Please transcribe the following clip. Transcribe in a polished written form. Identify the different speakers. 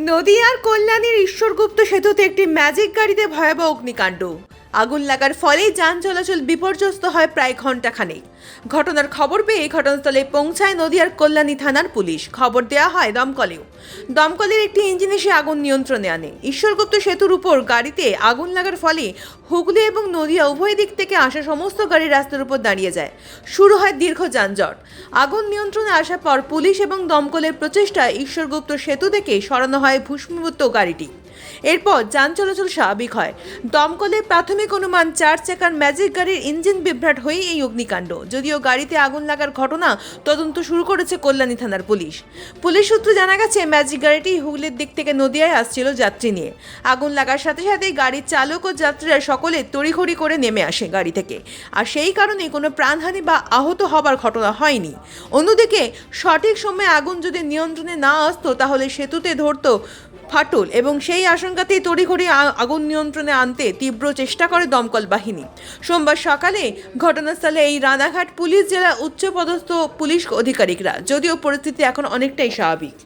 Speaker 1: নদিয়ার কল্যাণীর ঈশ্বরগুপ্ত সেতুতে একটি ম্যাজিক গাড়িতে ভয়াবহ অগ্নিকাণ্ড। আগুন লাগার ফলে যান চলাচল বিপর্যস্ত হয় প্রায় ঘণ্টাখানেক। ঘটনার খবর পেয়ে ঘটনাস্থলে পৌঁছায় নদিয়ার কল্যাণী থানার পুলিশ। খবর দেওয়া হয় দমকলের একটি ইঞ্জিন এসে আগুন নিয়ন্ত্রণে আনে। ঈশ্বরগুপ্ত সেতুর উপর গাড়িতে আগুন লাগার ফলে হুগলি এবং নদিয়া উভয় দিক থেকে আসা সমস্ত গাড়ি রাস্তার উপর দাঁড়িয়ে যায়। শুরু হয় দীর্ঘ যানজট। আগুন নিয়ন্ত্রণে আসার পর পুলিশ এবং দমকলের প্রচেষ্টায় ঈশ্বরগুপ্ত সেতু থেকে সরানো হয় ভূষ্মীভূত গাড়িটি। এরপর যান চলাচল স্বাভাবিক হয়। দমকলের প্রাথমিক অনুমান 4 চাকার ম্যাজিক গাড়ির ইঞ্জিন বিভ্রাট হয়ে এই অগ্নিকাণ্ড। যদিও গাড়িতে আগুন লাগার ঘটনা তদন্ত শুরু করেছে কল্যাণী থানার পুলিশ সূত্রে জানা গেছে, ম্যাজিক গাড়িটি হুগলির দিক থেকে নদিয়ায় আসছিল যাত্রী নিয়ে। আগুন লাগার সাথে সাথেই গাড়ির চালক ও যাত্রীরা সকলে তড়িঘড়ি করে নেমে আসে গাড়ি থেকে, আর সেই কারণে কোনো প্রাণহানি বা আহত হবার ঘটনা হয়নি। অন্যদিকে সঠিক সময়ে আগুন যদি নিয়ন্ত্রণে না আসতো তাহলে সেতুতে ধরতো ফাটল, এবং সেই আশঙ্কাতেই তড়িঘড়ি আগুন নিয়ন্ত্রণে আনতে তীব্র চেষ্টা করে দমকল বাহিনী। সোমবার সকালে ঘটনাস্থলে এই রানাঘাট পুলিশ জেলা উচ্চপদস্থ পুলিশ আধিকারিকরা। যদিও পরিস্থিতি এখন অনেকটাই স্বাভাবিক।